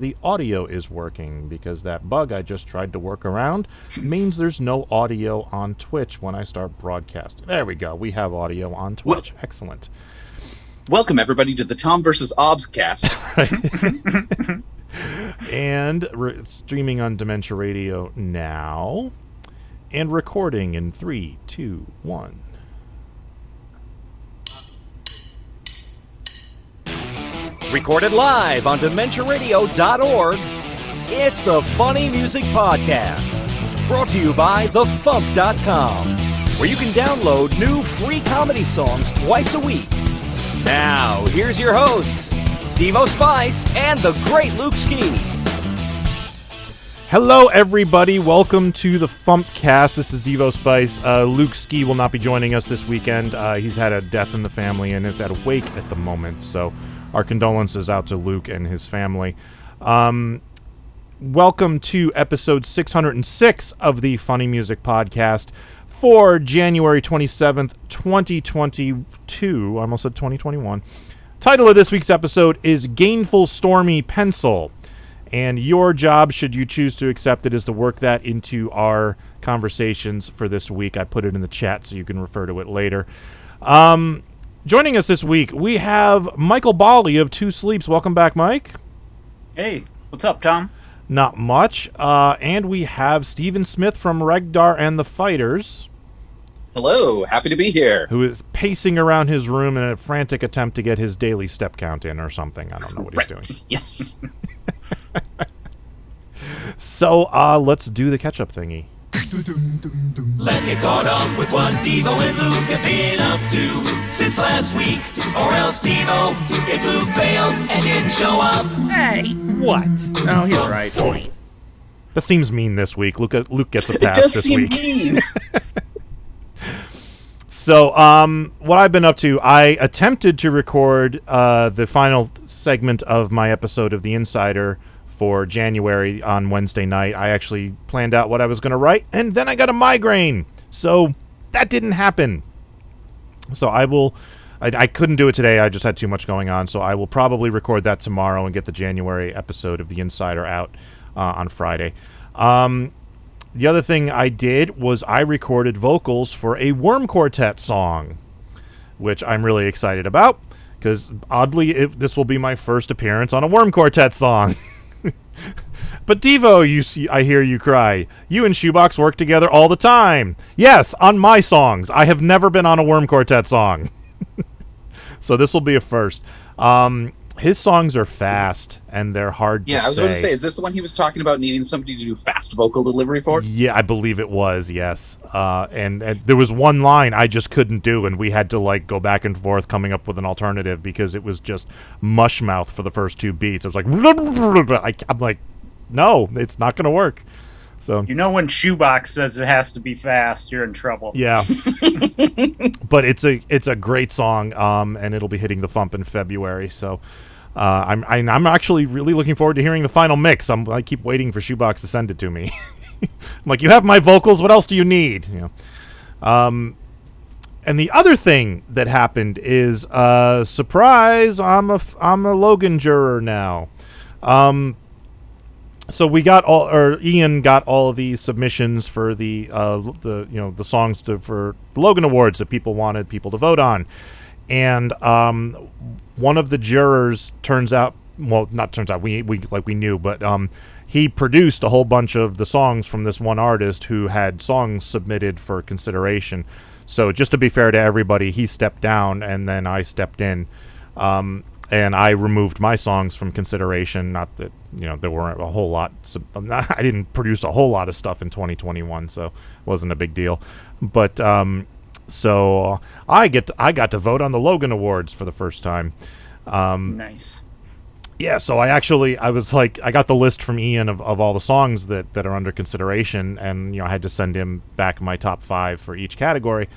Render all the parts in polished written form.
the audio is working, because that bug I just tried to work around means there's no audio on Twitch when I start broadcasting. There we go. We have audio on Twitch. Excellent. Welcome, everybody, to the Tom vs. Obs cast. And streaming on Dementia Radio now. And recording in 3, 2, 1. Recorded live on DementiaRadio.org, it's the Funny Music Podcast, brought to you by FuMP.com, where you can download new free comedy songs twice a week. Now, here's your hosts, Devo Spice and the great Luke Ski. Hello, everybody. Welcome to the FuMPCast. This is Devo Spice. Luke Ski will not be joining us this weekend. He's had a death in the family and is at a wake at the moment, so our condolences out to Luke and his family. Welcome to episode 606 of the Funny Music Podcast for January 27th, 2022. I almost said 2021. Title of this week's episode is Gainful, Stormy, Pencil. And your job, should you choose to accept it, is to work that into our conversations for this week. I put it in the chat so you can refer to it later. Joining us this week, we have Michael Bali of Two Sleeps. Welcome back, Mike. Hey, what's up, Tom? Not much. And we have Stephen Smith from Regdar and the Fighters. Hello, happy to be here. Who is pacing around his room in a frantic attempt to get his daily step count in or something. I don't know what he's doing. Yes. So, let's do the catch-up thingy. Let's get caught up with what Devo and Luke have been up to since last week. Or else Devo, if Luke bailed and didn't show up. Hey, what? Oh, he's right. That seems mean this week. Luke gets a pass It does this seem week. mean. So, what I've been up to, I attempted to record the final segment of my episode of The Insider for January on Wednesday night. I actually planned out what I was going to write, and then I got a migraine. So, that didn't happen. So, I couldn't do it today. I just had too much going on. So, I will probably record that tomorrow and get the January episode of The Insider out on Friday. The other thing I did was I recorded vocals for a Worm Quartet song, which I'm really excited about, because oddly, this will be my first appearance on a Worm Quartet song. But Devo, I hear you cry. You and Shoebox work together all the time. Yes, on my songs. I have never been on a Worm Quartet song. So this will be a first. His songs are fast, and they're hard to say. Yeah, I was going to say, is this the one he was talking about needing somebody to do fast vocal delivery for? Yeah, I believe it was, yes. And there was one line I just couldn't do, and we had to go back and forth coming up with an alternative because it was just mush mouth for the first two beats. I was like, I'm like, no, it's not going to work. So, you know, when Shoebox says it has to be fast, you're in trouble. yeah. But it's a great song, and it'll be hitting the FuMP in February. So I'm actually really looking forward to hearing the final mix. I keep waiting for Shoebox to send it to me. I'm like, you have my vocals. What else do you need? And the other thing that happened is, surprise, I'm a Logan juror now. So we got Ian got all the submissions for the songs for the Logan Awards that people wanted people to vote on, and one of the jurors we knew, but he produced a whole bunch of the songs from this one artist who had songs submitted for consideration. So just to be fair to everybody, he stepped down and then I stepped in. And I removed my songs from consideration. Not that, there weren't a whole lot. I didn't produce a whole lot of stuff in 2021, so it wasn't a big deal. But so I got to vote on the Logan Awards for the first time. Nice. Yeah, so I was like, I got the list from Ian of all the songs that are under consideration, and I had to send him back my top 5 for each category.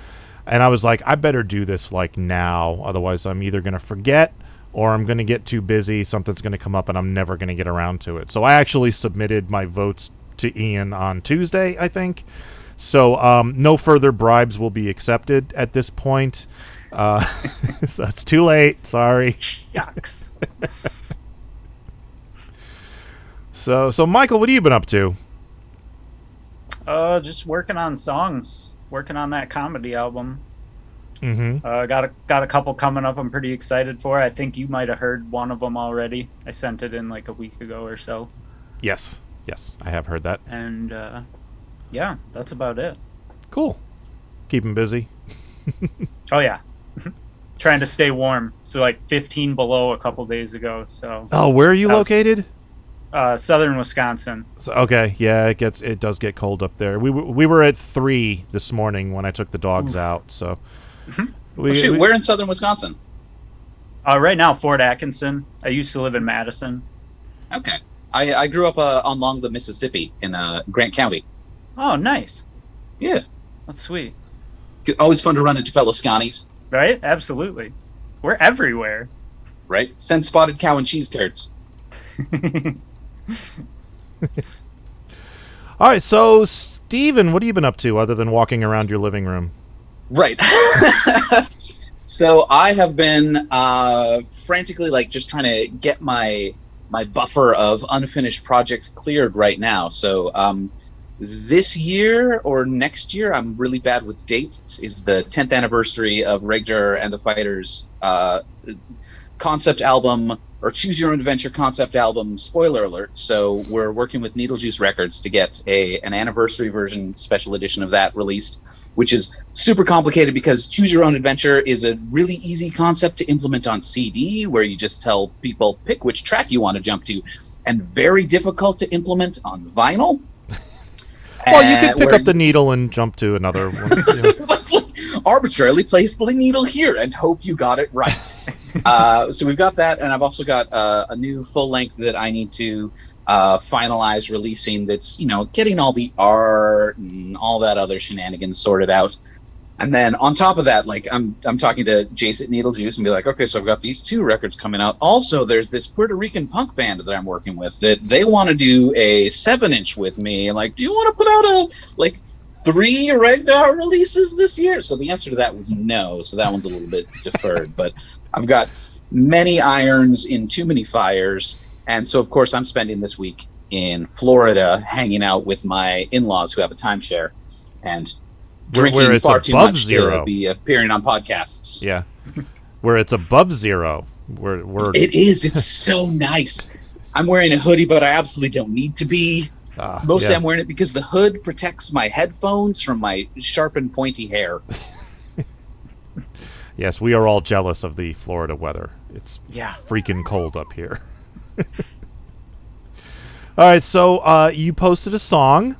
And I was like, I better do this now, otherwise I'm either going to forget or I'm going to get too busy, something's going to come up, and I'm never going to get around to it. So I actually submitted my votes to Ian on Tuesday, I think. So no further bribes will be accepted at this point. So it's too late. Sorry. Shucks. So Michael, what have you been up to? Just working on songs. Working on that comedy album. Mm-hmm. Got a couple coming up I'm pretty excited for. I think you might have heard one of them already. I sent it in like a week ago or so. Yes, I have heard that. And yeah, that's about it. Cool. Keep him busy. Oh yeah. Trying to stay warm. So like 15 below a couple days ago. So. Oh, where are you located? Southern Wisconsin. So, okay, yeah, it does get cold up there. We were at 3 this morning when I took the dogs out. So. We're in southern Wisconsin. Right now, Fort Atkinson. I used to live in Madison. Okay. I grew up along the Mississippi in Grant County. Oh, nice. Yeah. That's sweet. Always fun to run into fellow Scotties. Right? Absolutely. We're everywhere. Right? Send spotted cow and cheese curds. All right, so Steven, what have you been up to other than walking around your living room? Right. So I have been frantically just trying to get my buffer of unfinished projects cleared right now. So this year or next year, I'm really bad with dates, is the 10th anniversary of Regdar and the Fighters concept album, or Choose Your Own Adventure concept album, spoiler alert. So we're working with Needle Juice Records to get an anniversary version special edition of that released, which is super complicated because Choose Your Own Adventure is a really easy concept to implement on CD, where you just tell people pick which track you want to jump to, and very difficult to implement on vinyl. Well, you can pick up the needle and jump to another one. Arbitrarily place the needle here and hope you got it right. So we've got that, and I've also got a new full length that I need to finalize releasing. That's getting all the art and all that other shenanigans sorted out. And then on top of that, I'm talking to Jace at Needle Juice and be like, okay, so I've got these 2 records coming out. Also, there's this Puerto Rican punk band that I'm working with that they want to do a 7-inch with me. Do you want to put out 3 Regdar releases this year? So the answer to that was no. So that one's a little bit deferred. But I've got many irons in too many fires. And so, of course, I'm spending this week in Florida hanging out with my in-laws who have a timeshare and drinking far too much to be appearing on podcasts. Yeah. Where it's above zero. It is. It's so nice. I'm wearing a hoodie, but I absolutely don't need to be. Mostly I'm wearing it because the hood protects my headphones from my sharp and pointy hair. Yes, we are all jealous of the Florida weather. It's freaking cold up here. All right, so you posted a song.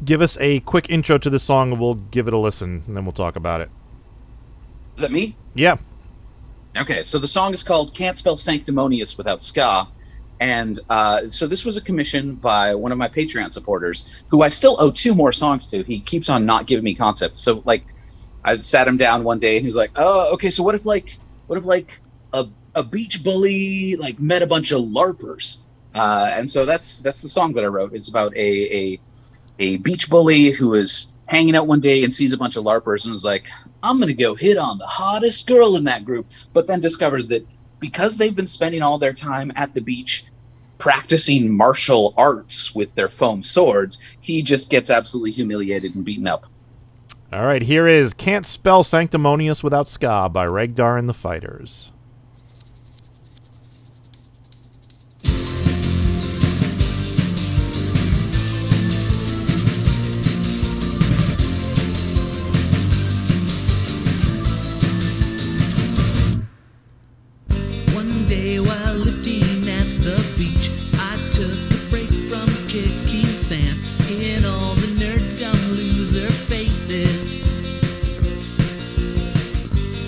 Give us a quick intro to the song, and we'll give it a listen, and then we'll talk about it. Is that me? Yeah. Okay, so the song is called Can't Spell Santimonious Without Ska. And so this was a commission by one of my Patreon supporters, who I still owe 2 more songs to. He keeps on not giving me concepts. So I sat him down one day and he was like, "Oh, okay. So what if a beach bully met a bunch of LARPers?" And so that's the song that I wrote. It's about a beach bully who is hanging out one day and sees a bunch of LARPers and was like, "I'm gonna go hit on the hottest girl in that group," but then discovers that because they've been spending all their time at the beach practicing martial arts with their foam swords, he just gets absolutely humiliated and beaten up. All right, here is Can't Spell Sanctimonious Without Ska by Regdar and the Fighters. Sand, hit all the nerds dumb loser faces.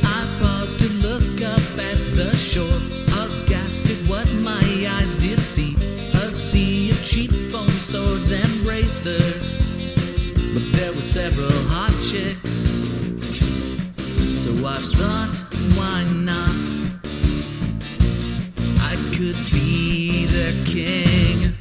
I paused to look up at the shore, aghast at what my eyes did see. A sea of cheap foam swords and bracers, but there were several hot chicks. So I thought, why not? I could be their king.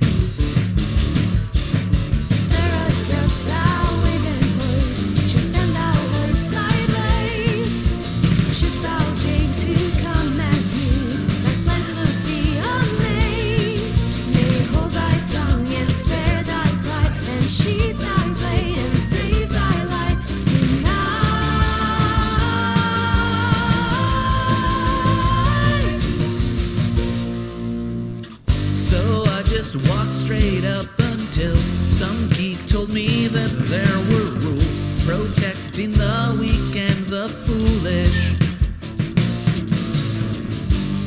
So I just walked straight up until some geek told me that there were rules protecting the weak and the foolish.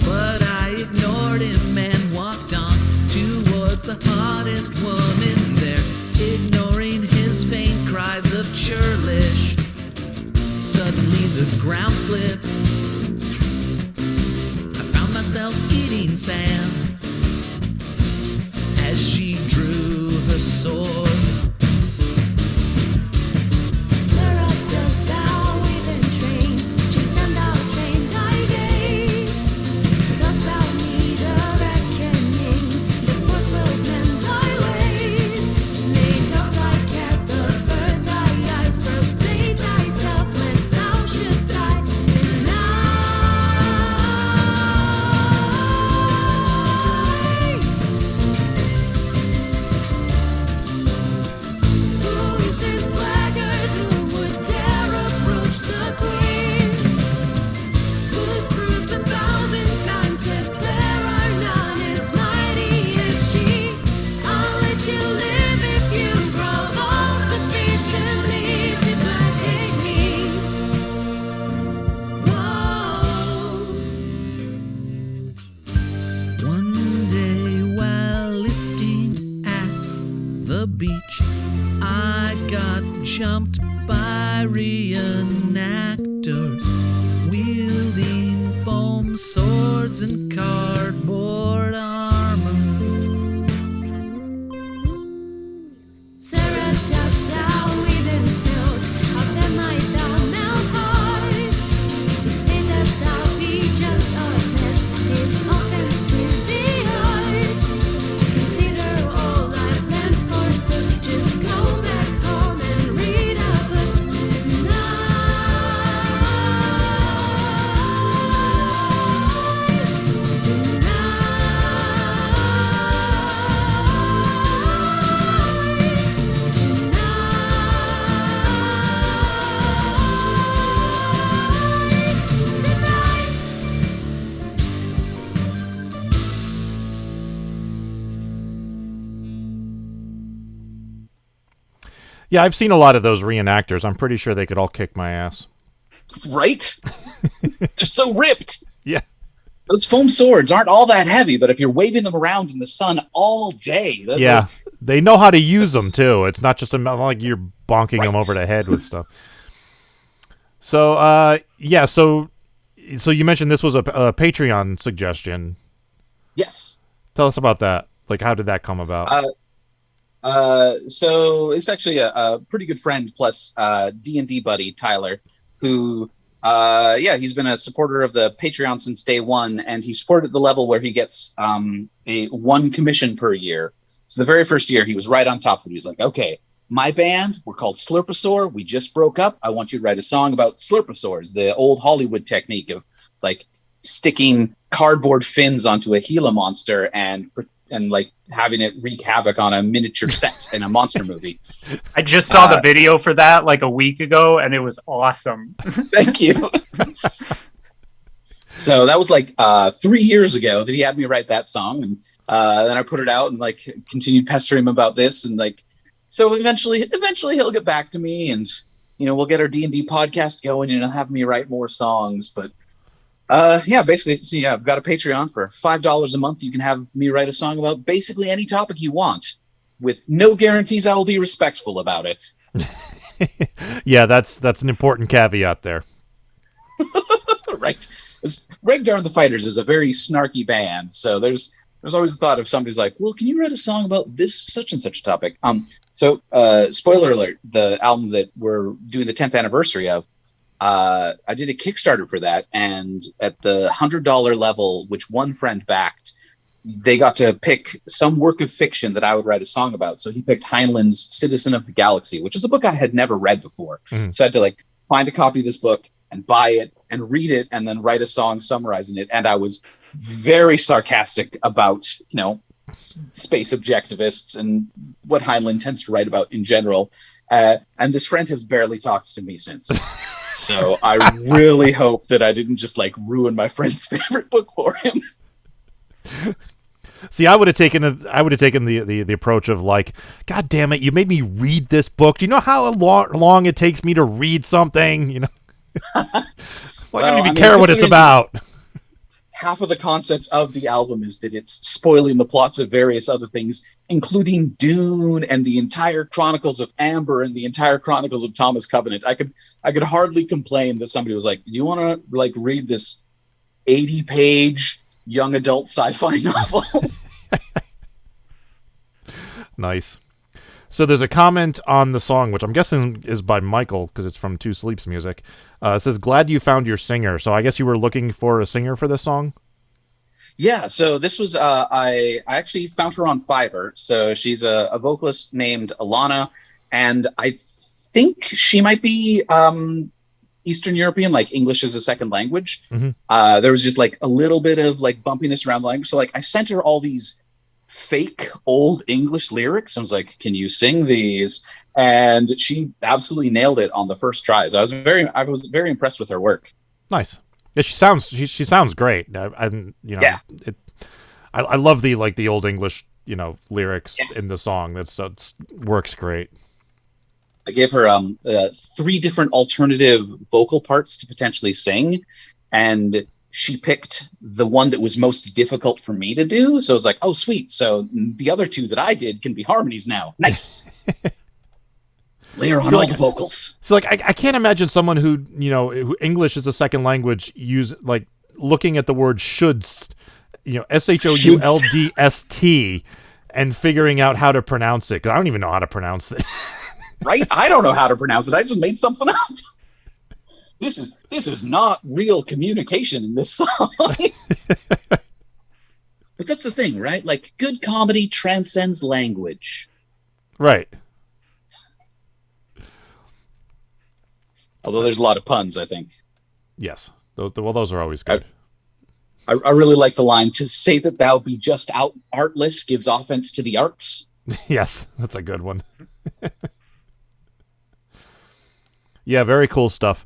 But I ignored him and walked on towards the hottest woman there, ignoring his vain cries of churlish. Suddenly the ground slipped. I found myself eating sand as she drew her sword. Sarah, dost thou even train? She's done thou train thy gaze. Dost thou need a reckoning? The forts will mend thy ways. Made of thy care, preferred thy eyes, prostrate thyself, lest thou shouldst die tonight. Who is this blackguard who would dare approach the queen? Who has proved 1,000 times that there are none as mighty as she? I'll let you live if you grovel sufficiently to placate me. Whoa. One day while lifting at the beach, I got jumped by reenactors wielding foam swords and cardboard armor. Sarah, dost thou even snout? Of them might thou melt hearts? To say that thou be just of this gives offense to the arts. Consider all thy plans forsook. Just go back home and read a book tonight. Yeah, I've seen a lot of those reenactors. I'm pretty sure they could all kick my ass. Right? They're so ripped. Yeah. Those foam swords aren't all that heavy, but if you're waving them around in the sun all day, Yeah. They know how to use them, too. It's not just like you're bonking them over the head with stuff. So, yeah, so you mentioned this was a Patreon suggestion. Yes. Tell us about that. Like, how did that come about? So it's actually a pretty good friend plus D&D buddy, Tyler, who, he's been a supporter of the Patreon since day one, and he supported the level where he gets a one commission per year. So the very first year, he was right on top of it. He was like, okay, my band, we're called Slurposaur. We just broke up. I want you to write a song about Slurposaurs, the old Hollywood technique of like sticking cardboard fins onto a Gila monster and like having it wreak havoc on a miniature set in a monster movie. I just saw the video for that like a week ago, and it was awesome. Thank you. So that was like 3 years ago that he had me write that song, and then I put it out and like continued pestering him about this, and like so eventually he'll get back to me, and we'll get our D&D podcast going, and he'll have me write more songs. But basically, so I've got a Patreon for $5 a month. You can have me write a song about basically any topic you want, with no guarantees I will be respectful about it. Yeah, that's an important caveat there. Right. Regdar and the Fighters is a very snarky band, so there's always the thought of somebody's like, well, can you write a song about this such and such topic? So spoiler alert, the album that we're doing the 10th anniversary of, I did a Kickstarter for that, and at the $100 level, which one friend backed, they got to pick some work of fiction that I would write a song about. So he picked Heinlein's Citizen of the Galaxy, which is a book I had never read before. So I had to like find a copy of this book and buy it and read it and then write a song summarizing it. And I was very sarcastic about, space objectivists and what Heinlein tends to write about in general. And this friend has barely talked to me since. So I really hope that I didn't just like ruin my friend's favorite book for him. See, I would have taken the approach of like, God damn it, you made me read this book. Do you know how long it takes me to read something? You know, I don't even care what it's about. Half of the concept of the album is that it's spoiling the plots of various other things, including Dune and the entire Chronicles of Amber and the entire Chronicles of Thomas Covenant. I could hardly complain that somebody was like, "Do you want to like read this 80-page young adult sci-fi novel?" Nice. So there's a comment on the song, which I'm guessing is by Michael because it's from Two Sleeps Music. It says, "Glad you found your singer." So I guess you were looking for a singer for this song? Yeah, so this was, I actually found her on Fiverr. So she's a vocalist named Alana, and I think she might be Eastern European, like English as a second language. Mm-hmm. There was just like a little bit of like bumpiness around the language. So like I sent her all these fake old English lyrics. I was like, "Can you sing these?" And she absolutely nailed it on the first try. So I was very impressed with her work. Nice. Yeah, she sounds great. Yeah. I love the old English lyrics in the song. That's works great. I gave her 3 different alternative vocal parts to potentially sing, and she picked the one that was most difficult for me to do. So I was like, "Oh, sweet. So the other 2 that I did can be harmonies now." Nice. Layer on all the vocals. So I can't imagine someone who English is a second language looking at the word should, SHOULDST and figuring out how to pronounce it. 'Cause I don't even know how to pronounce it. Right? I don't know how to pronounce it. I just made something up. This is not real communication in this song. But that's the thing, right? Like, good comedy transcends language. Right. Although there's a lot of puns, I think. Yes. Those are always good. I really like the line, "To say that thou be just artless gives offense to the arts." Yes, that's a good one. Yeah, very cool stuff.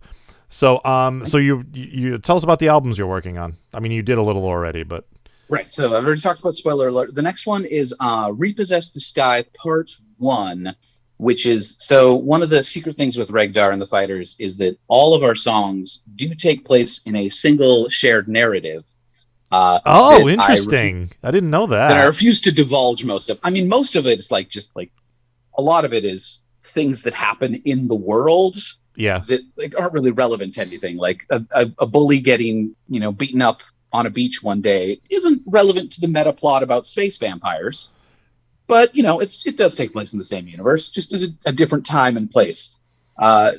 So, so you tell us about the albums you're working on. I mean, you did a little already, but right. So I've already talked about, spoiler alert. The next one is Repossess the Sky Part 1, which is, so one of the secret things with Regdar and the Fighters is that all of our songs do take place in a single shared narrative. Interesting. I didn't know that. That I refuse to divulge most of. I mean, most of it is just a lot of it is things that happen in the world. Yeah. That aren't really relevant to anything. Like a bully getting, beaten up on a beach one day isn't relevant to the meta plot about space vampires. But, it does take place in the same universe, just at a different time and place.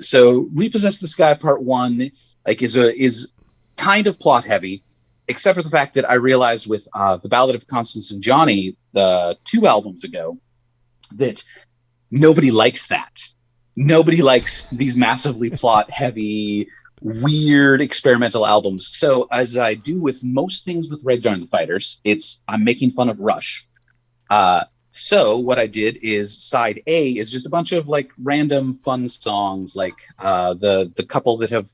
So Repossess the Sky Part 1 is kind of plot heavy, except for the fact that I realized with the Ballad of Constance and Johnny, 2 albums ago, that nobody likes that. Nobody likes these massively plot heavy, weird experimental albums. So as I do with most things with Regdar and the Fighters, I'm making fun of Rush. So what I did is side A is just a bunch of random fun songs, like the couple that have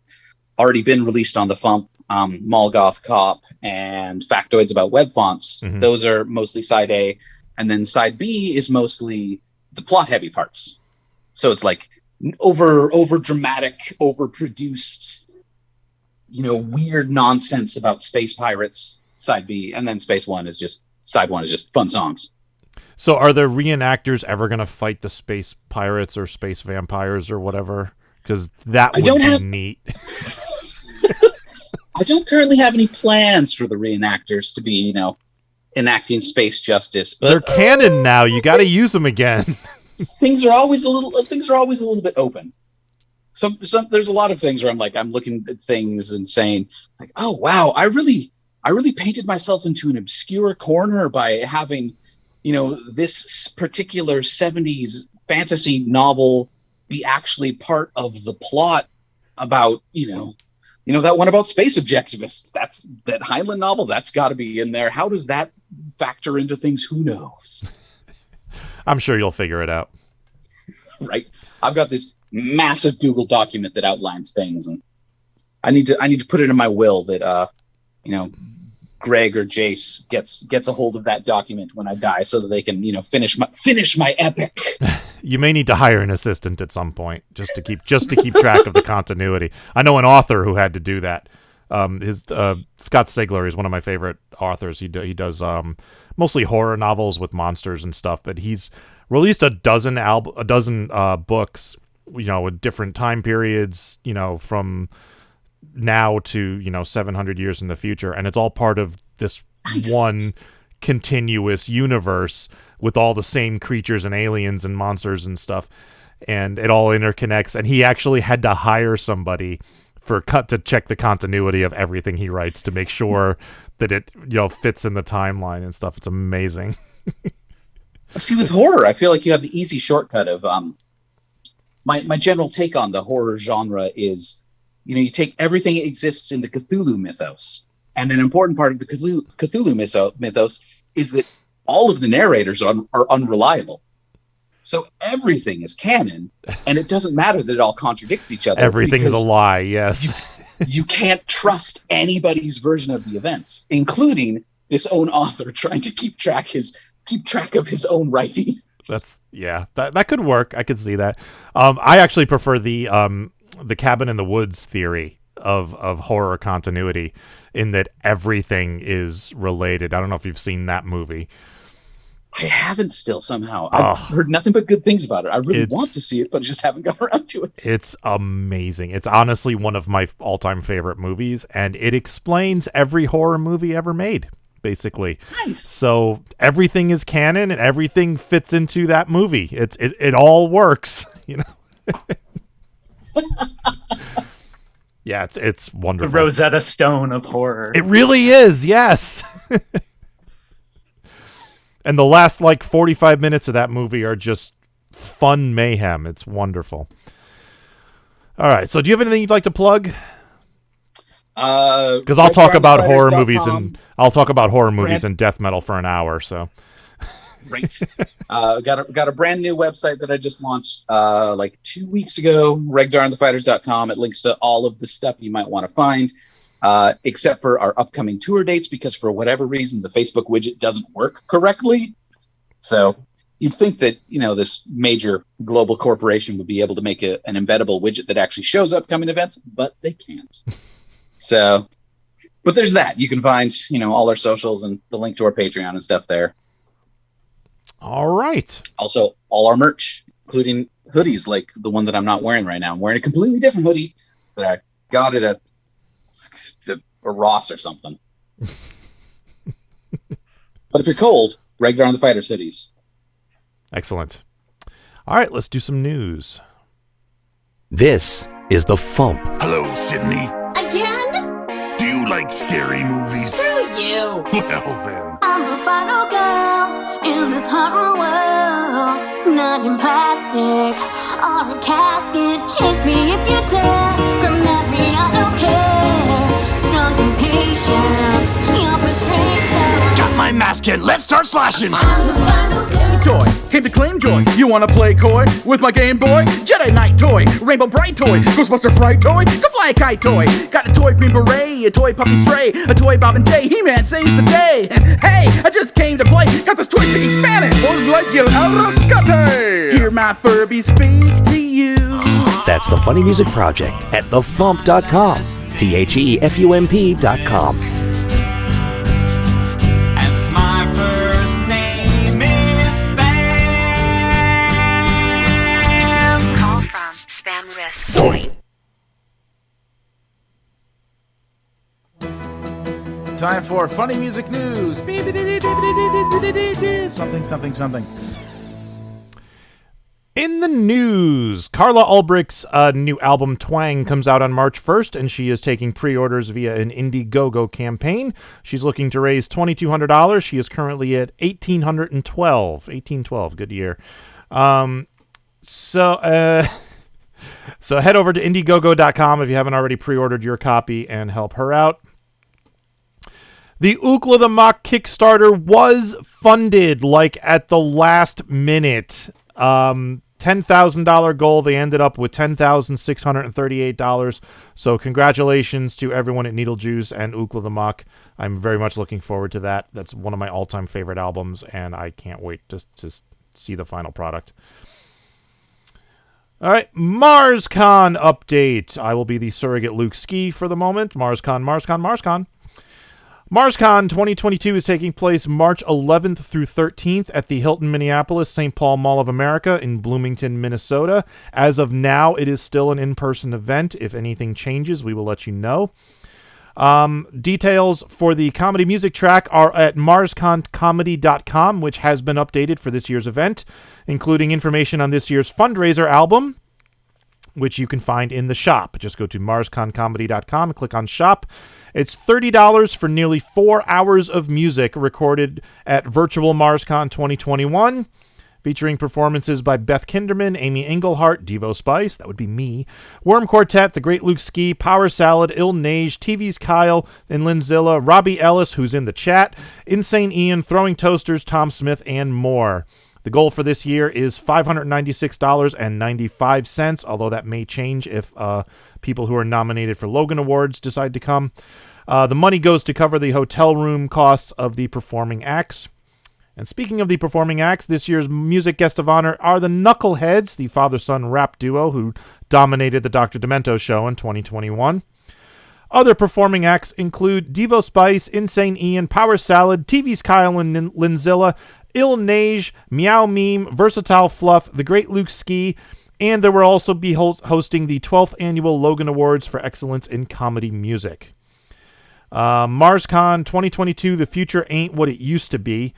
already been released on the FuMP, Molgoth Cop and Factoids About Web Fonts. Mm-hmm. Those are mostly side A. And then side B is mostly the plot heavy parts. So it's over dramatic, overproduced, weird nonsense about space pirates, side B, and then side 1 is just fun songs. So are the reenactors ever going to fight the space pirates or space vampires or whatever? Because that would be neat. I don't currently have any plans for the reenactors to be, enacting space justice. But they're canon now. You got to use them again. Things are always a little bit open. Some there's a lot of things where I'm looking at things and saying "Oh wow, I really painted myself into an obscure corner by having, this particular 70s fantasy novel be actually part of the plot about, that one about space objectivists. That's that Heinlein novel. That's got to be in there. How does that factor into things? Who knows?" I'm sure you'll figure it out. Right. I've got this massive Google document that outlines things, and I need to put it in my will that, Greg or Jace gets a hold of that document when I die, so that they can finish my epic. You may need to hire an assistant at some point just to keep track of the continuity. I know an author who had to do that. Scott Stigler is one of my favorite authors. He does mostly horror novels with monsters and stuff, but he's released a dozen books, with different time periods, from now to 700 years in the future, and it's all part of this one continuous universe with all the same creatures and aliens and monsters and stuff, and it all interconnects. And he actually had to hire somebody to check the continuity of everything he writes to make sure that it fits in the timeline and stuff. It's amazing. See, with horror, I feel like you have the easy shortcut of my general take on the horror genre is, you take everything that exists in the Cthulhu mythos, and an important part of the Cthulhu mythos is that all of the narrators are unreliable. So everything is canon, and it doesn't matter that it all contradicts each other. Everything is a lie, yes. You can't trust anybody's version of the events, including this own author trying to keep track of his own writing. That could work. I could see that. I actually prefer the cabin in the woods theory of horror continuity, in that everything is related. I don't know if you've seen that movie. I haven't still somehow. I've heard nothing but good things about it. I really want to see it, but I just haven't got around to it. It's amazing. It's honestly one of my all-time favorite movies, and it explains every horror movie ever made, basically. Nice. So everything is canon, and everything fits into that movie. It all works, Yeah, it's wonderful. The Rosetta Stone of horror. It really is, yes. And the last 45 minutes of that movie are just fun mayhem. It's wonderful. All right, so do you have anything you'd like to plug? Because I'll talk about horror movies and death metal for an hour. So, right. Got a brand new website that I just launched 2 weeks ago. RegdarandtheFighters.com. It links to all of the stuff you might want to find. Except for our upcoming tour dates, because for whatever reason the Facebook widget doesn't work correctly. So you'd think that this major global corporation would be able to make an embeddable widget that actually shows upcoming events, but they can't. So, but there's that. You can find all our socials and the link to our Patreon and stuff there. All right. Also, all our merch, including hoodies like the one that I'm not wearing right now. I'm wearing a completely different hoodie that I got at a Ross or something. But if you're cold, Regdar on the Fighter Cities. Excellent. All right, let's do some news. This is the FuMP. Hello, Sydney. Again? Do you like scary movies? Screw you! Well then. I'm the final girl in this horror world. Not in plastic or a casket. Chase me if you dare. Come at me, I don't care. Strong impatience, your frustration. Got my mask in, let's start slashing! I'm the final girl. Toy, came to claim joy. You wanna play coy with my Game Boy? Jedi Knight toy, Rainbow Bright toy, Ghostbuster Fright toy, go fly a kite toy. Got a toy Green Beret, a toy Puppy Stray, a toy Bob and Jay, He-Man saves the day. Hey, I just came to play, got this toy speaking Spanish. Os like el Arrascate. Hear my Furby speak to you. That's the Funny Music Project at thefump.com. THEFUMP.com. And my first name is Spam. Call from Spam Risk. Time for funny music news. Something. In the news, Carla Ulbrich's new album Twang comes out on March 1st, and she is taking pre-orders via an Indiegogo campaign. She's looking to raise $2,200. She is currently at $1,812. Good year. So head over to Indiegogo.com if you haven't already pre-ordered your copy and help her out. The Ookla the Mock Kickstarter was funded at the last minute. $10,000 goal. They ended up with $10,638. So congratulations to everyone at Needle Juice and Ookla the Muck. I'm very much looking forward to that. That's one of my all-time favorite albums, and I can't wait to see the final product. All right, MarsCon update. I will be the surrogate Luke Ski for the moment. MarsCon. MarsCon 2022 is taking place March 11th through 13th at the Hilton Minneapolis St. Paul Mall of America in Bloomington, Minnesota. As of now, it is still an in-person event. If anything changes, we will let you know. Details for the comedy music track are at MarsConComedy.com, which has been updated for this year's event, including information on this year's fundraiser album, which you can find in the shop. Just go to MarsConComedy.com and click on shop. It's $30 for nearly 4 hours of music recorded at Virtual MarsCon 2021, featuring performances by Beth Kinderman, Amy Englehart, Devo Spice, that would be me, Worm Quartet, The Great Luke Ski, Power Salad, Il Neige, TV's Kyle and Linzilla, Robbie Ellis, who's in the chat, Insane Ian, Throwing Toasters, Tom Smith, and more. The goal for this year is $596.95, although that may change if people who are nominated for Logan Awards decide to come. The money goes to cover the hotel room costs of the performing acts. And speaking of the performing acts, this year's music guest of honor are the Knuckleheads, the father-son rap duo who dominated the Dr. Demento show in 2021. Other performing acts include Devo Spice, Insane Ian, Power Salad, TV's Kyle and Linzilla, Il Neige, Meow Meme, Versatile Fluff, The Great Luke Ski, and they will also be hosting the 12th Annual Logan Awards for Excellence in Comedy Music. MarsCon 2022, the future ain't what it used to be.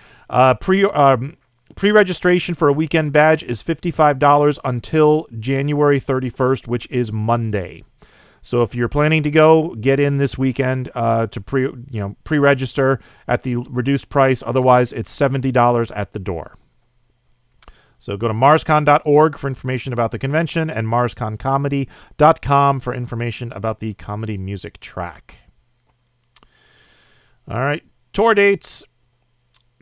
Pre-registration for a weekend badge is $55 until January 31st, which is Monday. So if you're planning to go, get in this weekend to pre-register at the reduced price. Otherwise, it's $70 at the door. So go to MarsCon.org for information about the convention and MarsConComedy.com for information about the comedy music track. All right, tour dates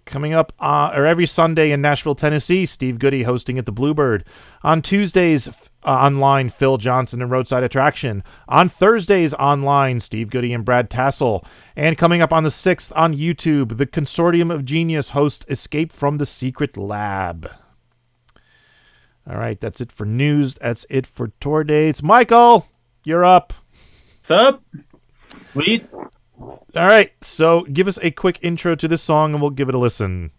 coming up every Sunday in Nashville, Tennessee. Steve Goodie hosting at the Bluebird. On Tuesdays, online, Phil Johnson and Roadside Attraction. On Thursdays, online, Steve Goodie and Brad Tassel. And coming up on the 6th on YouTube, the Consortium of Genius host Escape from the Secret Lab. All right, that's it for news. That's it for tour dates. Michael, you're up. What's up? Sweet. All right, so give us a quick intro to this song and we'll give it a listen.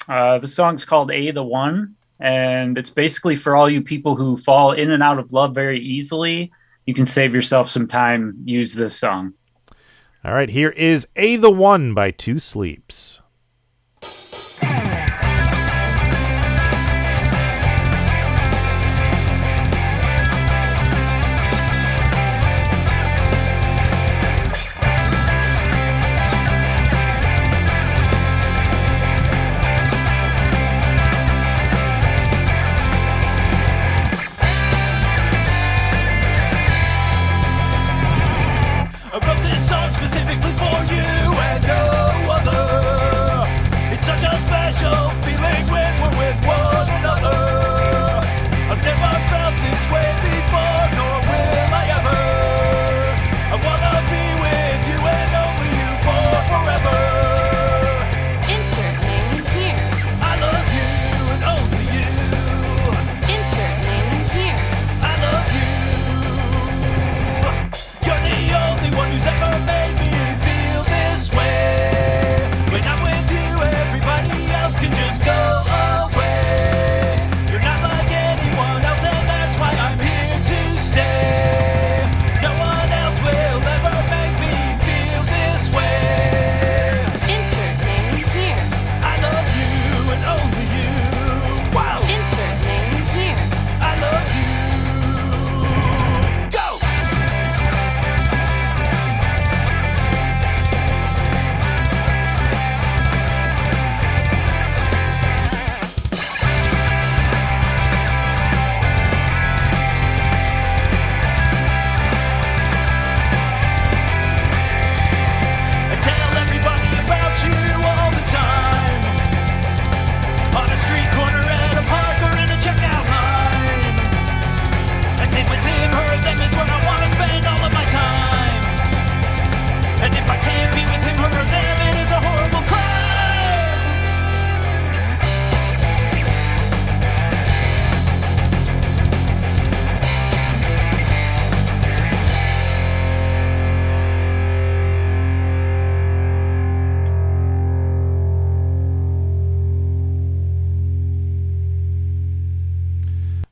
The song's called A the One, and it's basically for all you people who fall in and out of love very easily. You can save yourself some time, use this song. All right, here is A the One by Two Sleeps. I wrote this song specifically for you and no other.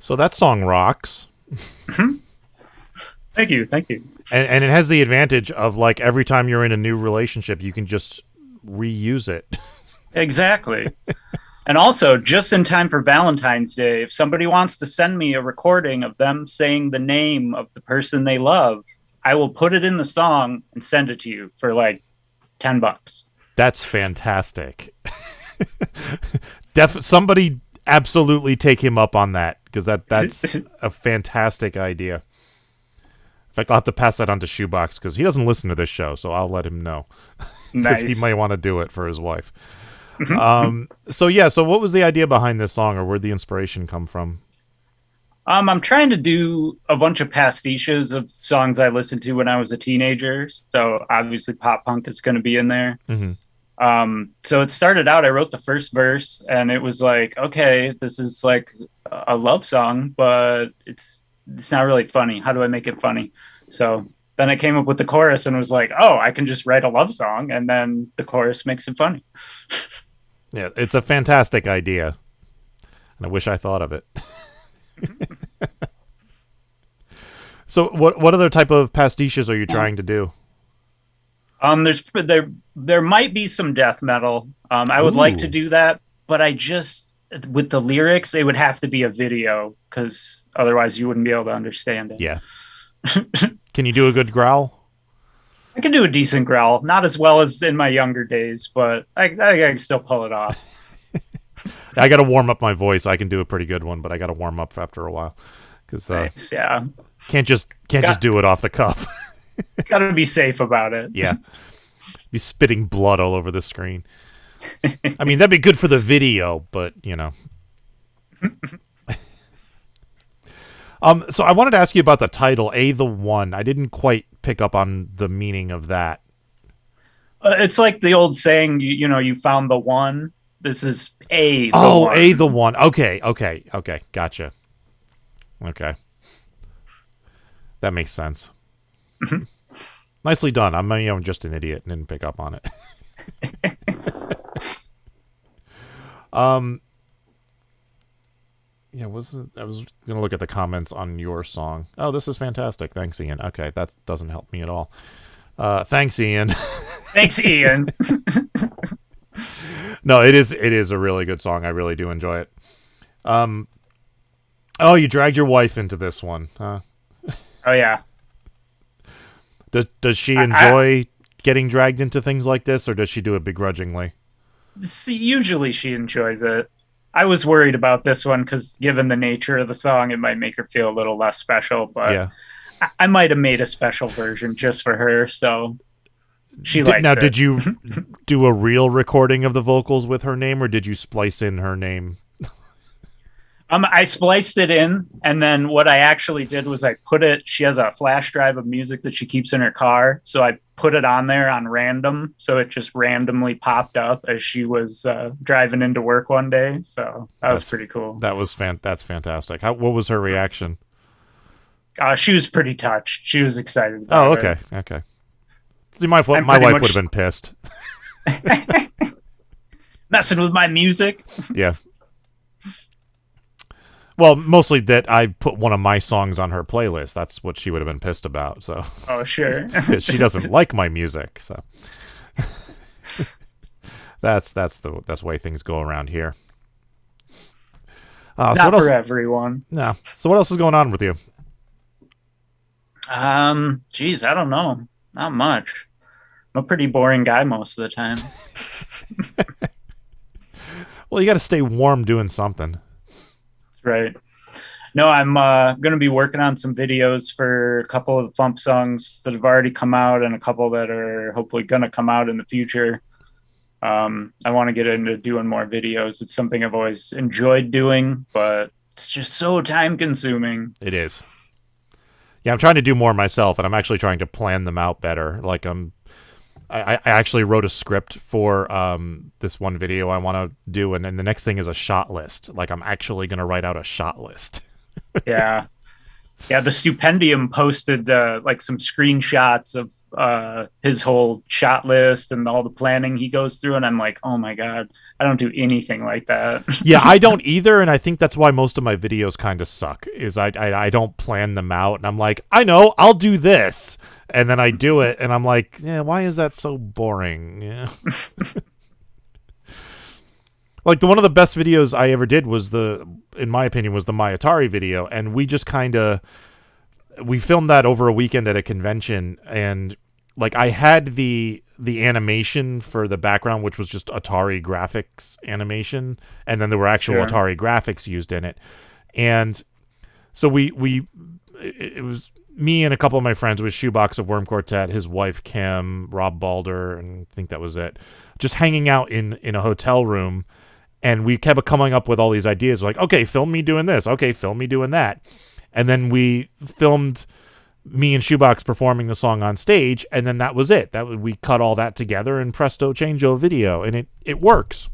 So that song rocks. Thank you. And it has the advantage of, like, every time you're in a new relationship, you can just reuse it. Exactly. And also, just in time for Valentine's Day, if somebody wants to send me a recording of them saying the name of the person they love, I will put it in the song and send it to you for like $10. That's fantastic. Somebody absolutely take him up on that, because that's a fantastic idea. In fact, I'll have to pass that on to Shoebox, because he doesn't listen to this show, so I'll let him know. Because he might want to do it for his wife. So what was the idea behind this song, or where'd the inspiration come from? I'm trying to do a bunch of pastiches of songs I listened to when I was a teenager. So obviously pop punk is going to be in there. So it started out, I wrote the first verse and it was like, okay, this is like a love song, but it's not really funny. How do I make it funny? So then I came up with the chorus and was like, oh, I can just write a love song and then the chorus makes it funny. Yeah, it's a fantastic idea. And I wish I thought of it. So what other type of pastiches are you trying to do? There might be some death metal. I would like to do that, but I just, with the lyrics, it would have to be a video because otherwise you wouldn't be able to understand it. Yeah. Can you do a good growl? I can do a decent growl, not as well as in my younger days, but I can still pull it off. I got to warm up my voice. I can do a pretty good one, but I got to warm up after a while because nice, yeah, can't just do it off the cuff. Got to be safe about it. Yeah, be spitting blood all over the screen. I mean, that'd be good for the video, but you know. So I wanted to ask you about the title, A the One. I didn't quite pick up on the meaning of that. It's like the old saying, you found the one. This is A the one. A the One. Okay. Gotcha. Okay. That makes sense. Nicely done. I'm just an idiot and didn't pick up on it. Yeah, I was gonna look at the comments on your song. Oh, this is fantastic. Thanks, Ian. Okay, that doesn't help me at all. Thanks, Ian. Thanks, Ian. No, it is a really good song. I really do enjoy it. Oh, you dragged your wife into this one, huh? Oh yeah. Does she enjoy getting dragged into things like this, or does she do it begrudgingly? Usually she enjoys it. I was worried about this one because given the nature of the song, it might make her feel a little less special, but yeah. I might have made a special version just for her, so she liked it. Now, did you do a real recording of the vocals with her name, or did you splice in her name? I spliced it in, and then what I actually did was she has a flash drive of music that she keeps in her car, so I put it on there on random, so it just randomly popped up as she was driving into work one day, so that's pretty cool. That's fantastic. What was her reaction? She was pretty touched. She was excited about it. Okay. See, my wife would have been pissed. Messing with my music? Yeah. Well, mostly that I put one of my songs on her playlist. That's what she would have been pissed about. So. Oh, sure. She doesn't like my music, so that's the way things go around here. Not for everyone. No. So what else is going on with you? Geez, I don't know. Not much. I'm a pretty boring guy most of the time. Well, you got to stay warm doing something. Right. No, I'm going to be working on some videos for a couple of FuMP songs that have already come out and a couple that are hopefully going to come out in the future. I want to get into doing more videos. It's something I've always enjoyed doing, but it's just so time consuming. It is. Yeah, I'm trying to do more myself, and I'm actually trying to plan them out better. Like I actually wrote a script for this one video I want to do, and then the next thing is a shot list. Like, I'm actually going to write out a shot list. Yeah. The Stupendium posted like some screenshots of his whole shot list and all the planning he goes through, and I'm like, oh my God, I don't do anything like that. Yeah, I don't either, and I think that's why most of my videos kind of suck. Is I don't plan them out, and I'm like, I know, I'll do this, and then I do it, and I'm like, yeah, why is that so boring? Yeah. Like one of the best videos I ever did was in my opinion, was the My Atari video, and we just we filmed that over a weekend at a convention, and like I had the animation for the background, which was just Atari graphics animation, and then there were actual Atari graphics used in it. And so it was me and a couple of my friends with Shoebox of Worm Quartet, his wife Kim, Rob Balder, and I think that was it, just hanging out in a hotel room, and we kept coming up with all these ideas like, okay, film me doing this, okay, film me doing that. And then we filmed me and Shoebox performing the song on stage, and then that was it. We cut all that together and presto changeo video, and it works.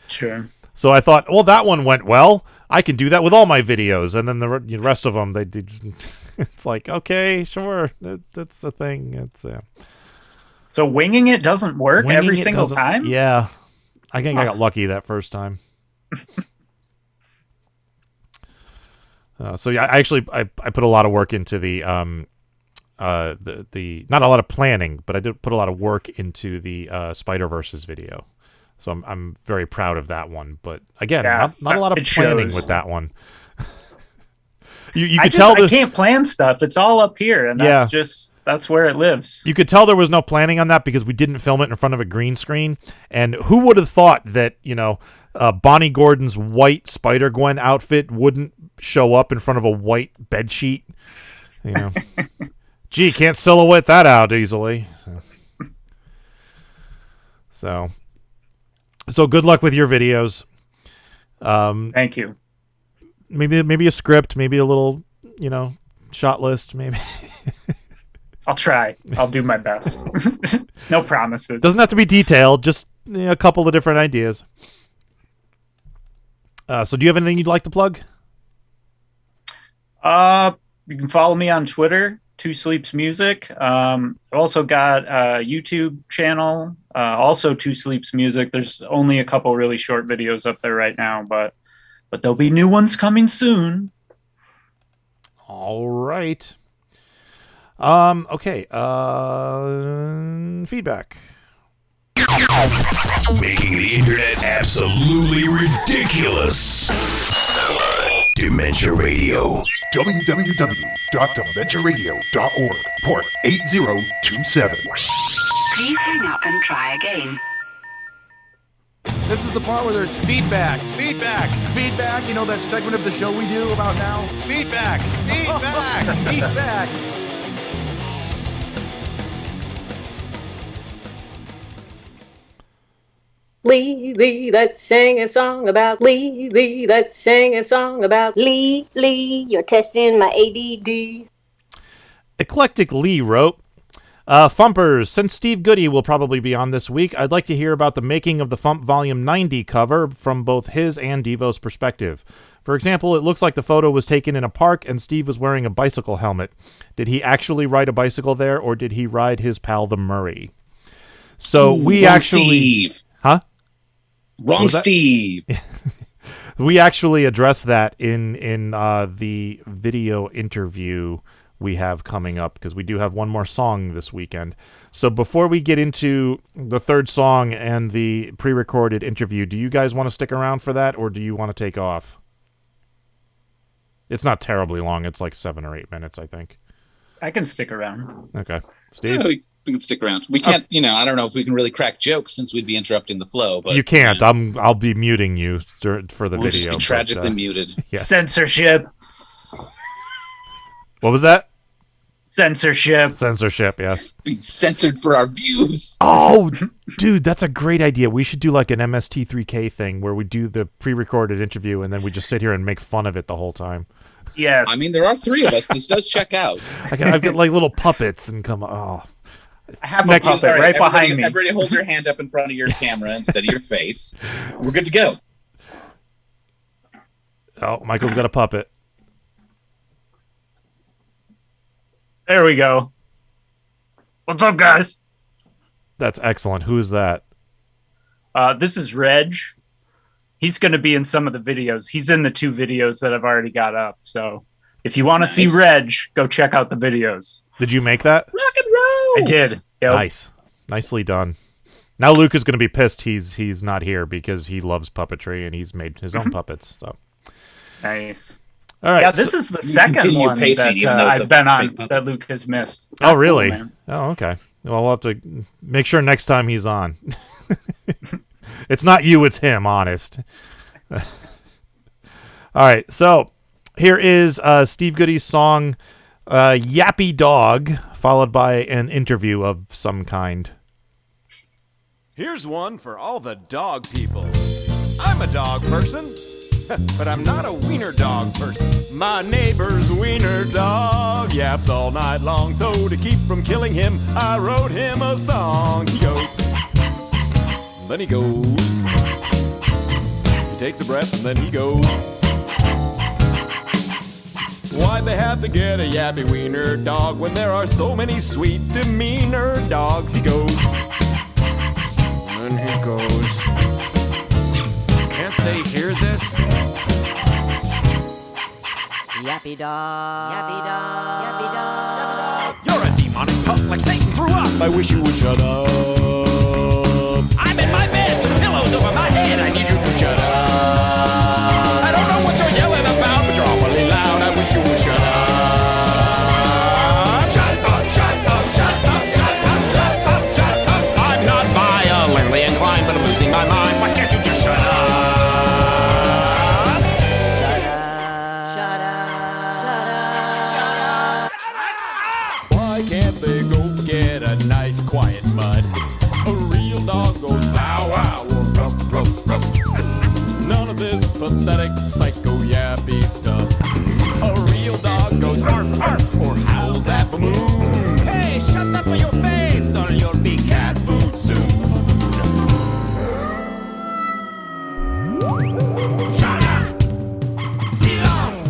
Sure. So I thought, well, that one went well. I can do that with all my videos, and then the rest of them, they did. It's like, okay, sure, that's a thing. It's So winging it doesn't work every single time? Yeah, I think I got lucky that first time. So yeah, I put a lot of work into the not a lot of planning, but I did put a lot of work into the Spider-Verses video. So I'm very proud of that one. But again, not a lot of planning with that one. you could tell I can't plan stuff. It's all up here, and that's where it lives. You could tell there was no planning on that because we didn't film it in front of a green screen. And who would have thought that, Bonnie Gordon's white Spider-Gwen outfit wouldn't show up in front of a white bedsheet? Gee, can't silhouette that out easily. So good luck with your videos. Thank you. Maybe a script, maybe a little, shot list, maybe. I'll try. I'll do my best. No promises. Doesn't have to be detailed, just a couple of different ideas. So do you have anything you'd like to plug? You can follow me on Twitter, Two Sleeps Music. I've also got a YouTube channel, also Two Sleeps Music. There's only a couple really short videos up there right now, but there'll be new ones coming soon. All right. Okay. Feedback. Making the internet absolutely ridiculous. Dementia Radio. www.dementiaradio.org. Port 8027. Please hang up and try again. This is the part where there's feedback. Feedback. Feedback, that segment of the show we do about now? Feedback. Feedback. Feedback. Lee, let's sing a song about Lee, let's sing a song about Lee, you're testing my ADD. Eclectic Lee wrote, Fumpers, since Steve Goodie will probably be on this week, I'd like to hear about the making of the FuMP Volume 90 cover from both his and Devo's perspective. For example, it looks like the photo was taken in a park and Steve was wearing a bicycle helmet. Did he actually ride a bicycle there, or did he ride his pal the Murray? So we actually... Steve. Huh? Wrong Steve. We actually addressed that in the video interview we have coming up, because we do have one more song this weekend. So before we get into the third song and the pre-recorded interview, do you guys want to stick around for that, or do you want to take off? It's not terribly long. It's like 7 or 8 minutes, I think. I can stick around. Okay. Steve? Yeah, we can stick around. We can't, I don't know if we can really crack jokes since we'd be interrupting the flow. But you can't. I'll be muting you for the we'll video. Just be tragically muted. Yeah. Censorship. What was that? Censorship, yes. Being censored for our views. Oh, dude, that's a great idea. We should do like an MST3K thing where we do the pre-recorded interview and then we just sit here and make fun of it the whole time. Yes. I mean, there are 3 of us. This does check out. I've got like little puppets and come. Oh, I have a puppet right behind me. Everybody hold your hand up in front of your camera instead of your face. We're good to go. Oh, Michael's got a puppet. There we go. What's up, guys? That's excellent. Who is that? This is Reg. He's going to be in some of the videos. He's in the 2 videos that I've already got up. So if you want to see Reg, go check out the videos. Did you make that? Rock and roll! I did. Yep. Nice. Nicely done. Now Luke is going to be pissed he's not here because he loves puppetry and he's made his own puppets. So nice. All right. Yeah, this is the second one that I've been on that Luke has missed. Oh, really? Cool, oh, okay. Well, we'll have to make sure next time he's on. It's not you, it's him, honest. All right, so here is Steve Goodie's song, Yappy Dog, followed by an interview of some kind. Here's one for all the dog people. I'm a dog person, but I'm not a wiener dog person. My neighbor's wiener dog yaps all night long, so to keep from killing him, I wrote him a song. He goes, then he goes. He takes a breath and then he goes. Why'd they have to get a yappy wiener dog when there are so many sweet demeanor dogs? He goes. And he goes. Can't they hear this? Yappy dog. Yappy dog. Yappy dog. You're a demonic pup like Satan threw up. I wish you would shut up. I'm in my bed with pillows over my head. I need you to shut up. I don't know what you're yelling about, but you're awfully loud. I wish you would shut up. Shut up, shut up, shut up, shut up, shut up, shut up. I'm not violently inclined, but I'm losing my mind. Why can't you just shut up? Shut up. Shut up. Shut up. Shut up. Why can't they go get a nice quiet mud? A real dog goes bow wow or ruff ruff ruff. None of this pathetic psycho yappy stuff. A real dog goes arf arf or howls at the moon. Hey, shut up with your face or you'll be cat food soon. Shut up! Silence!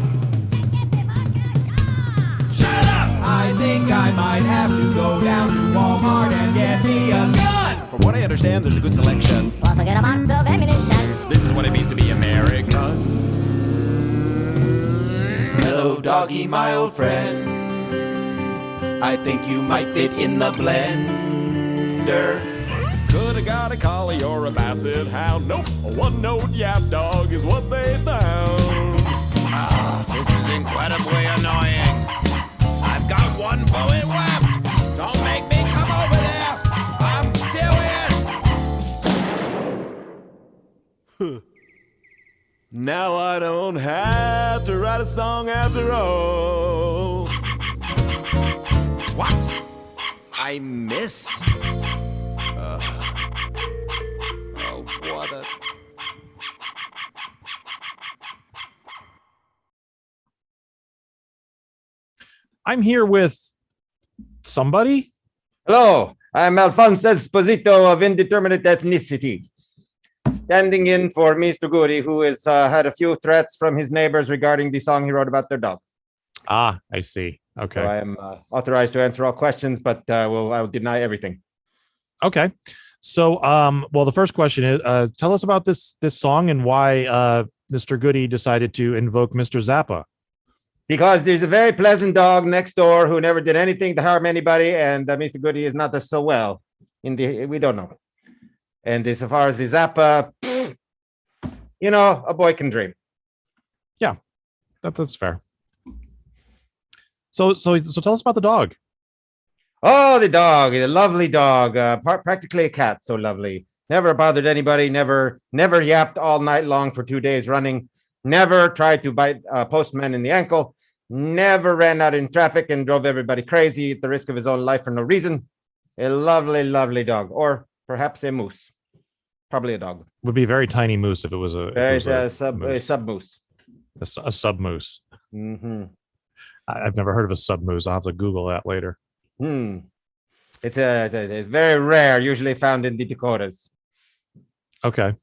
Shut up! I think I might have to go down to Walmart and get me a gun. From what I understand, there's a good selection. Also get a box of ammunition. This is what it means to be American. Hello, doggy, my old friend. I think you might fit in the blender. Could've got a collie or a basset hound. Nope, a one-note yap dog is what they found. Ah, this is incredibly annoying. I've got one poet left. Don't make me come over there. I'm still in. Now I don't have to write a song after all. What? I missed? Oh, what a... I'm here with somebody. Hello, I'm Alfonz Esposito of indeterminate ethnicity, standing in for Mr. Goodie, who has had a few threats from his neighbors regarding the song he wrote about their dog. Ah, I see. Okay. So I am authorized to answer all questions, but I'll deny everything. Okay. So, well, the first question is, tell us about this song and why Mr. Goodie decided to invoke Mr. Zappa. Because there's a very pleasant dog next door who never did anything to harm anybody, and Mr. Goodie is not so well. We don't know. And as far as the Zappa, you know, a boy can dream. Yeah, that's fair. So tell us about the dog. Oh, the dog, a lovely dog, practically a cat, so lovely. Never bothered anybody, never yapped all night long for 2 days running, never tried to bite a postman in the ankle, never ran out in traffic and drove everybody crazy at the risk of his own life for no reason. A lovely, lovely dog, or perhaps a moose. Probably a dog. Would be a very tiny moose if it was a sub moose. A sub moose. Mm-hmm. I've never heard of a sub moose. I'll have to Google that later. It's very rare, usually found in the Dakotas. Okay.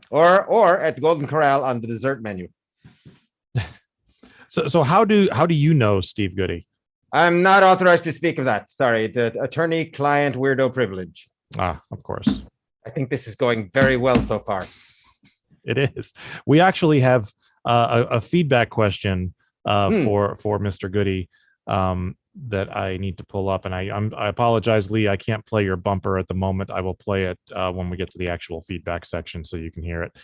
Or at Golden Corral on the dessert menu. So how do you know Steve Goodie? I'm not authorized to speak of that. Sorry, it's attorney-client weirdo privilege. Ah, of course. I think this is going very well so far. It is. We actually have a feedback question for Mr. Goodie that I need to pull up, and I apologize, Lee. I can't play your bumper at the moment. I will play it when we get to the actual feedback section, so you can hear it.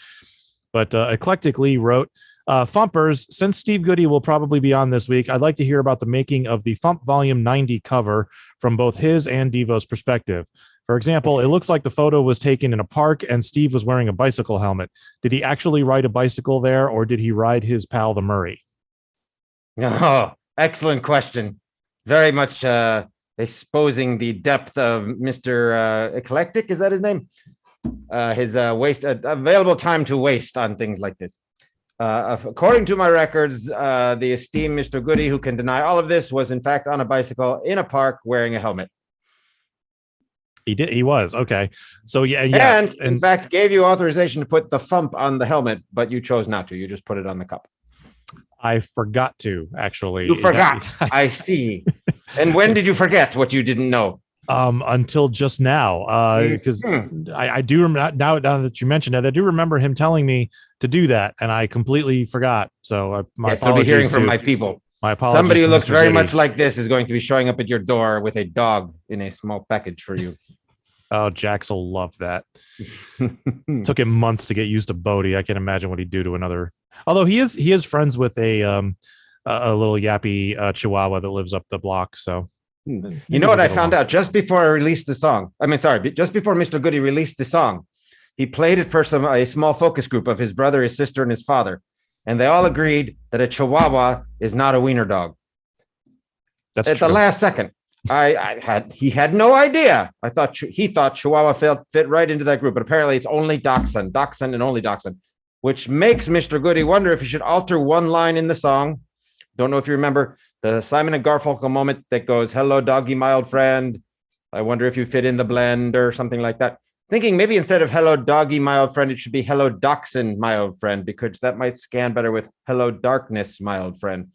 But Eclectic Lee wrote, Fumpers, since Steve Goodie will probably be on this week, I'd like to hear about the making of the FuMP Volume 90 cover from both his and Devo's perspective. For example, it looks like the photo was taken in a park and Steve was wearing a bicycle helmet. Did he actually ride a bicycle there, or did he ride his pal, the Murray? Oh, excellent question. Very much exposing the depth of Mr. Eclectic. Is that his name? His available time to waste on things like this. According to my records, the esteemed Mr. Goodie, who can deny all of this, was in fact on a bicycle in a park wearing a helmet. He was. Okay. So yeah. And in fact, gave you authorization to put the FuMP on the helmet, but you chose not to. You just put it on the cup. I forgot to, actually. You forgot. I see. And when did you forget what you didn't know? Until just now, because I do remember now that you mentioned it, I do remember him telling me to do that, and I completely forgot. So my apologies. I'll be hearing from my people. My apologies. Somebody who looks very much like this is going to be showing up at your door with a dog in a small package for you. Oh, Jax will love that. Took him months to get used to Bodhi. I can't imagine what he'd do to another. Although he is friends with a little yappy Chihuahua that lives up the block. So. You know what I found out just before I released the song? Just before Mr. Goodie released the song, he played it for a small focus group of his brother, his sister, and his father, and they all agreed that a Chihuahua is not a wiener dog. That's at true. The last second. He had no idea. He thought Chihuahua fit right into that group, but apparently it's only Dachshund, and only Dachshund, which makes Mr. Goodie wonder if he should alter one line in the song. Don't know if you remember the Simon and Garfunkel moment that goes, "Hello, doggy, my old friend. I wonder if you fit in the blend," or something like that. Thinking maybe instead of "Hello, doggy, my old friend," it should be "Hello, Dachshund, my old friend," because that might scan better with "Hello, darkness, my old friend."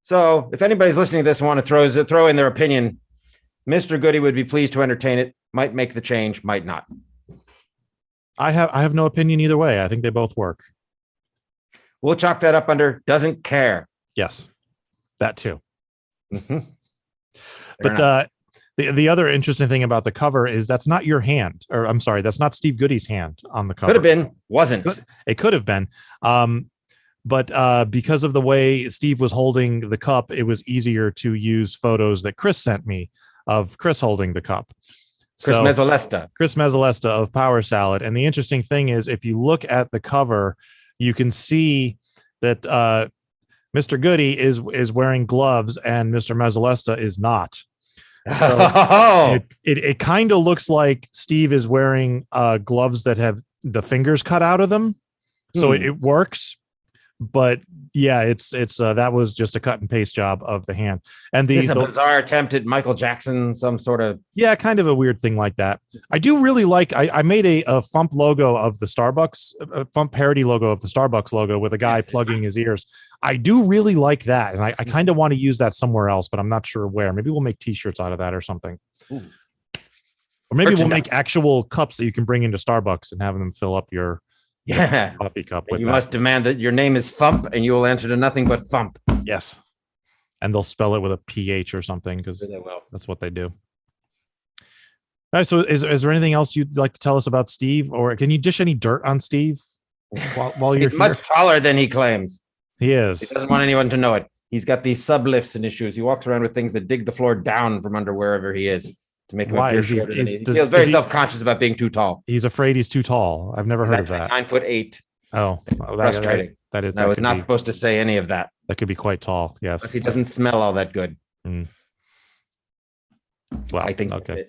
So if anybody's listening to this and want to throw in their opinion, Mr. Goodie would be pleased to entertain it. Might make the change, might not. I have no opinion either way. I think they both work. We'll chalk that up under doesn't care. Yes, that too. Mm-hmm. But the other interesting thing about the cover is that's not your hand, or I'm sorry, that's not Steve Goodie's hand on the cover. Could have been, wasn't. It could have been. But because of the way Steve was holding the cup, it was easier to use photos that Chris sent me of Chris holding the cup. Chris Mezzalesta of Power Salad. And the interesting thing is, if you look at the cover, you can see that Mr. Goodie is wearing gloves and Mr. Mezzalesta is not. So it kind of looks like Steve is wearing gloves that have the fingers cut out of them. So it works. But yeah, it's that was just a cut and paste job of the hand. And the bizarre attempt at Michael Jackson, some sort of kind of a weird thing like that. I do really like. I made a FuMP logo of the Starbucks, a FuMP parody logo of the Starbucks logo with a guy plugging his ears. I do really like that, and I kind of want to use that somewhere else, but I'm not sure where. Maybe we'll make T-shirts out of that or something. Ooh. Or maybe we'll make actual cups that you can bring into Starbucks and have them fill up your coffee cup with. You must demand that your name is FuMP and you will answer to nothing but FuMP. Yes. And they'll spell it with a PH or something because that's what they do. All right. So is there anything else you'd like to tell us about Steve, or can you dish any dirt on Steve while you're He's much taller than he claims. He is. He doesn't want anyone to know it. He's got these sublifts and issues. He walks around with things that dig the floor down from under wherever he is. To make him appear shorter than he feels very self-conscious about being too tall. He's afraid he's too tall. I've never heard of that. 9'8". Oh, frustrating. That is. I was not supposed to say any of that. That could be quite tall. Yes. Plus he doesn't smell all that good. Mm. Well, I think okay.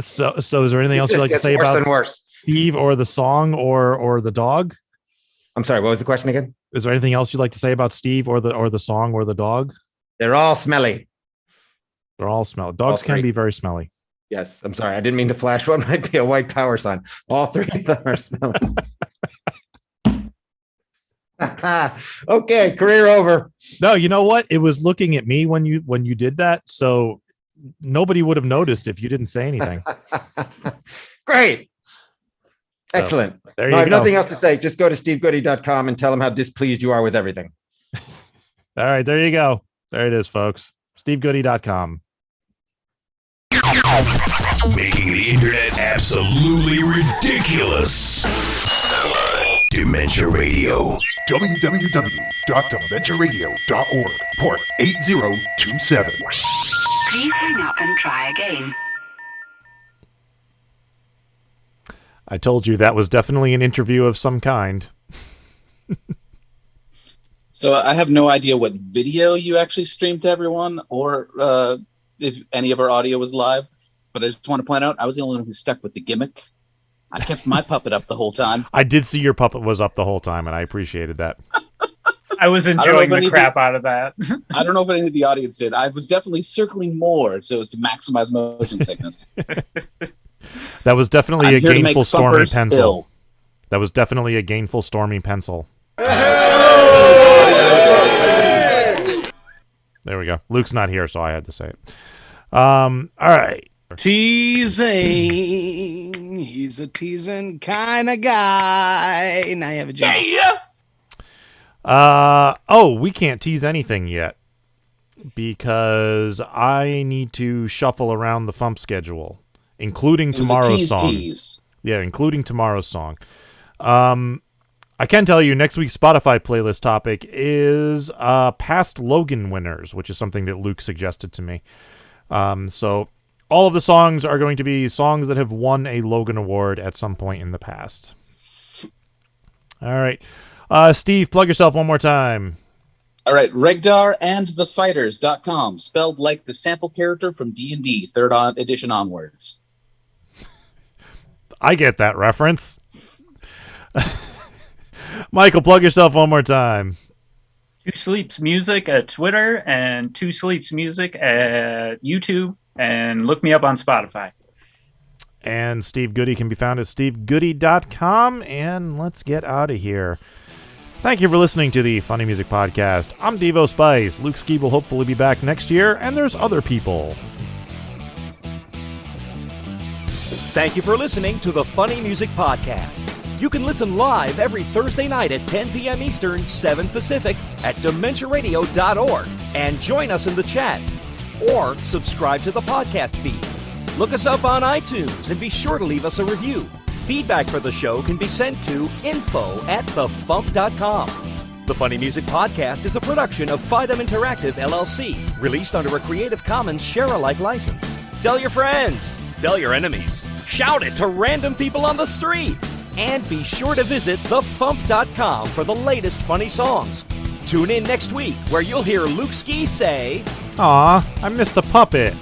So is there anything else you'd like to say about Steve or the song or the dog? I'm sorry. What was the question again? Is there anything else you'd like to say about Steve or the song or the dog? They're all smelly. They're all smelly. Dogs can be very smelly. Yes. I'm sorry. I didn't mean to flash. One might be a white power sign. All three of them are smelly. Okay. Career over. No, you know what? It was looking at me when you did that. So nobody would have noticed if you didn't say anything. Great. Excellent. There I you have go. nothing else to say. Just go to stevegoodie.com and tell him how displeased you are with everything. All right, there you go. There it is, folks. stevegoodie.com. Making the internet absolutely ridiculous. Dementia Radio. www.dementiaradio.org. Port 8027. Please hang up and try again. I told you that was definitely an interview of some kind. So I have no idea what video you actually streamed to everyone, or if any of our audio was live. But I just want to point out, I was the only one who stuck with the gimmick. I kept my puppet up the whole time. I did see your puppet was up the whole time, and I appreciated that. I was enjoying the crap out of that. I don't know if any of the audience did. I was definitely circling more so as to maximize motion sickness. That was definitely I'm a here to make Gainful Stormy thumpers pencil. ill. That was definitely a Gainful Stormy pencil. There we go. Luke's not here, so I had to say it. All right. Teasing. He's a teasing kind of guy. Now you have a job. We can't tease anything yet because I need to shuffle around the FuMP schedule, including tomorrow's song. Yeah, including tomorrow's song. I can tell you next week's Spotify playlist topic is past Logan winners, which is something that Luke suggested to me. So all of the songs are going to be songs that have won a Logan Award at some point in the past. All right. Steve, plug yourself one more time. All right, regdarandthefighters.com, spelled like the sample character from D&D, 3rd edition onwards. I get that reference. Michael, plug yourself one more time. Two Sleeps Music at Twitter and Two Sleeps Music at YouTube, and look me up on Spotify. And Steve Goodie can be found at stevegoodie.com, and let's get out of here. Thank you for listening to the Funny Music Podcast. I'm Devo Spice. Luke Ski will hopefully be back next year, and there's other people. Thank you for listening to the Funny Music Podcast. You can listen live every Thursday night at 10 p.m. Eastern, 7 Pacific at dementiaradio.org and join us in the chat. Or subscribe to the podcast feed. Look us up on iTunes and be sure to leave us a review. Feedback for the show can be sent to info@thefump.com. The Funny Music Podcast is a production of Fidem Interactive, LLC, released under a Creative Commons share-alike license. Tell your friends, tell your enemies, shout it to random people on the street, and be sure to visit thefump.com for the latest funny songs. Tune in next week where you'll hear Luke Ski say, Aw, I missed the puppet.